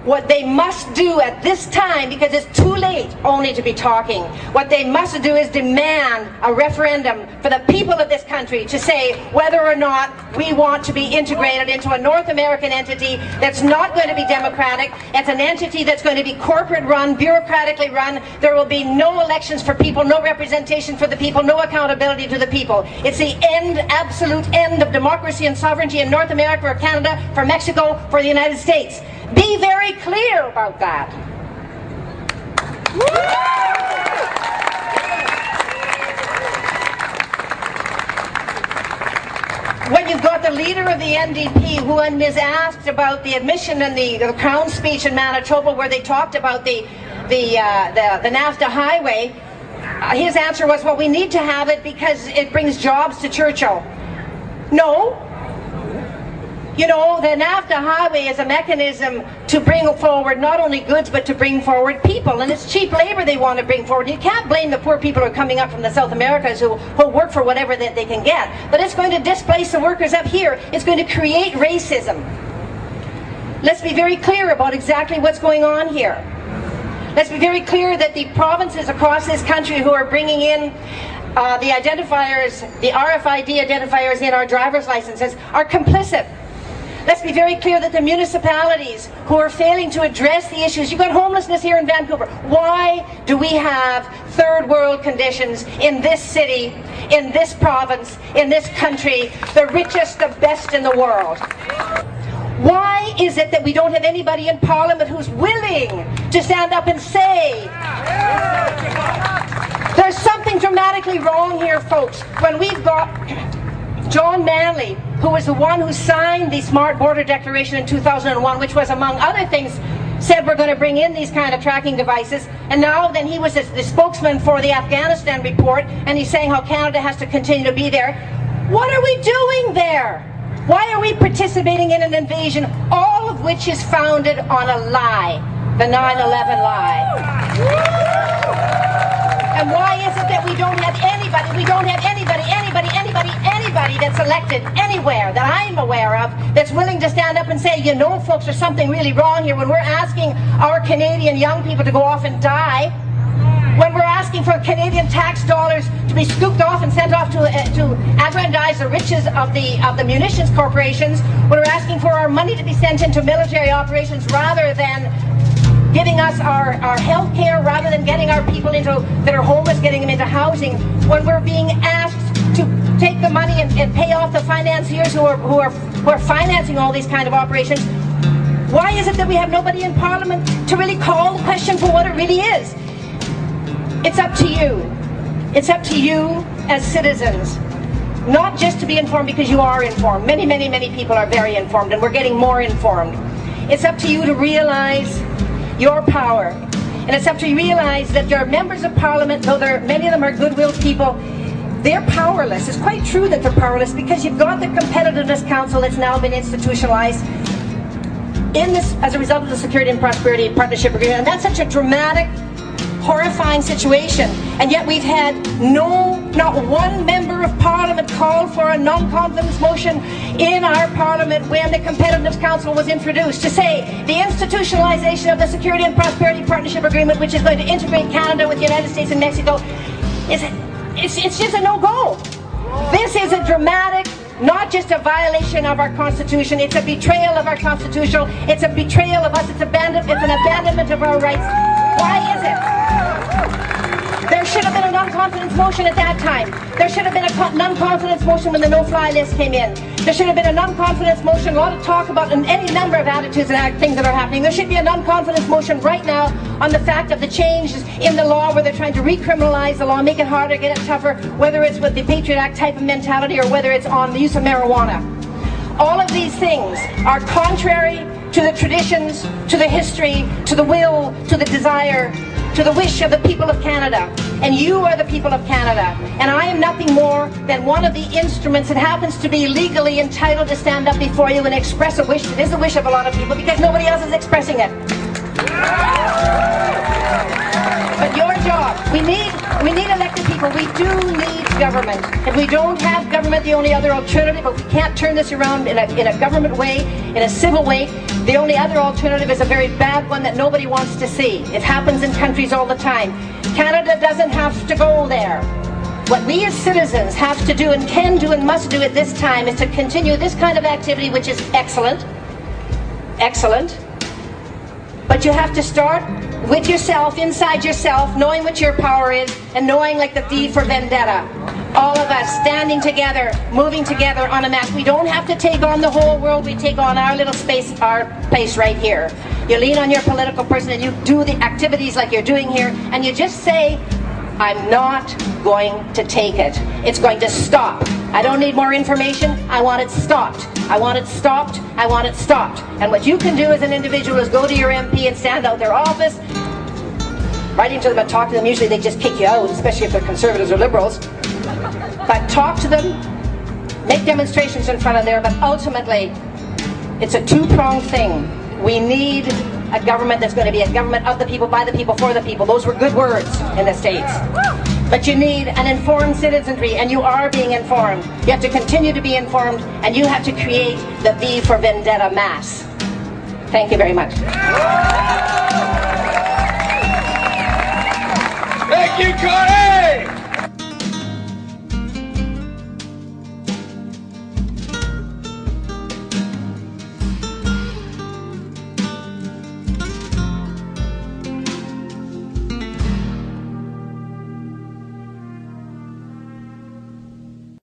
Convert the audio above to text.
what they must do at this time, because it's too late only to be talking, what they must do is demand a referendum for the people of this country to say whether or not we want to be integrated into a North American entity that's not going to be democratic. It's an entity that's going to be corporate run, bureaucratically run. There will be no elections for people, no representation for the people, no accountability to the people. It's the end, absolute end of democracy and sovereignty in North America or Canada, for Mexico, for the United States. Be very clear about that. When you've got the leader of the NDP who is asked about the admission and the Crown speech in Manitoba, where they talked about the NAFTA highway, his answer was, well, we need to have it because it brings jobs to Churchill. No. You know, the NAFTA highway is a mechanism to bring forward not only goods, but to bring forward people. And it's cheap labor they want to bring forward. You can't blame the poor people who are coming up from the South Americas who work for whatever that they can get. But it's going to displace the workers up here. It's going to create racism. Let's be very clear about exactly what's going on here. Let's be very clear that the provinces across this country who are bringing in the identifiers, the RFID identifiers in our driver's licenses, are complicit. Let's be very clear that the municipalities who are failing to address the issues, you've got homelessness here in Vancouver. Why do we have third world conditions in this city, in this province, in this country, the richest, the best in the world? Why is it that we don't have anybody in Parliament who's willing to stand up and say, there's something dramatically wrong here, folks, when we've got John Manley, who was the one who signed the Smart Border Declaration in 2001, which was, among other things, said we're going to bring in these kind of tracking devices, and now then he was the spokesman for the Afghanistan report, and he's saying how Canada has to continue to be there. What are we doing there? Why are we participating in an invasion, all of which is founded on a lie, the 9/11 lie? And why is it that we don't have anybody that's elected anywhere that I'm aware of that's willing to stand up and say, you know, folks, there's something really wrong here, when we're asking our Canadian young people to go off and die, when we're asking for Canadian tax dollars to be scooped off and sent off to aggrandize the riches of the munitions corporations, when we're asking for our money to be sent into military operations rather than giving us our health care, rather than getting our people that are homeless, getting them into housing, when we're being asked to take the money and pay off the financiers who are financing all these kind of operations, why is it that we have nobody in Parliament to really call the question for what it really is? It's up to you. It's up to you as citizens, not just to be informed, because you are informed. Many, many, many people are very informed, and we're getting more informed. It's up to you to realize your power. And it's up to you to realize that your members of Parliament, though many of them are goodwill people, they're powerless. It's quite true that they're powerless, because you've got the Competitiveness Council that's now been institutionalized in this as a result of the Security and Prosperity Partnership Agreement. And that's such a dramatic, horrifying situation. And yet we've had not one member of Parliament call for a non-confidence motion in our Parliament when the Competitiveness Council was introduced, to say the institutionalization of the Security and Prosperity Partnership Agreement, which is going to integrate Canada with the United States and Mexico, it's just a no-go. This is a dramatic, not just a violation of our Constitution, it's a betrayal of our Constitution, it's a betrayal of us, it's an abandonment of our rights. Why is it? There should have been a non-confidence motion at that time. There should have been a non-confidence motion when the no-fly list came in. There should have been a non-confidence motion, a lot of talk about any number of attitudes and things that are happening. There should be a non-confidence motion right now on the fact of the changes in the law, where they're trying to recriminalize the law, make it harder, get it tougher, whether it's with the Patriot Act type of mentality or whether it's on the use of marijuana. All of these things are contrary to the traditions, to the history, to the will, to the desire, to the wish of the people of Canada. And you are the people of Canada. And I am nothing more than one of the instruments that happens to be legally entitled to stand up before you and express a wish that is the wish of a lot of people, because nobody else is expressing it. But your job, we need elected people. We do need government. If we don't have government, the only other alternative, if we can't turn this around in a government way, in a civil way, the only other alternative is a very bad one that nobody wants to see. It happens in countries all the time. Canada doesn't have to go there. What we as citizens have to do and can do and must do at this time is to continue this kind of activity, which is excellent. Excellent. But you have to start with yourself, inside yourself, knowing what your power is, and knowing, like the V for Vendetta, all of us standing together, moving together on a mass. We don't have to take on the whole world. We take on our little space, our place right here. You lean on your political person and you do the activities like you're doing here, and you just say, I'm not going to take it. It's going to stop. I don't need more information. I want it stopped. I want it stopped. I want it stopped. And what you can do as an individual is go to your MP and stand out their office, writing to them and talk to them. Usually they just kick you out, especially if they're conservatives or liberals. But talk to them, make demonstrations in front of there, but ultimately it's a two-pronged thing. We need a government that's going to be a government of the people, by the people, for the people. Those were good words in the States. But you need an informed citizenry, and you are being informed. You have to continue to be informed, and you have to create the V for Vendetta mass. Thank you very much. Thank you, Connie!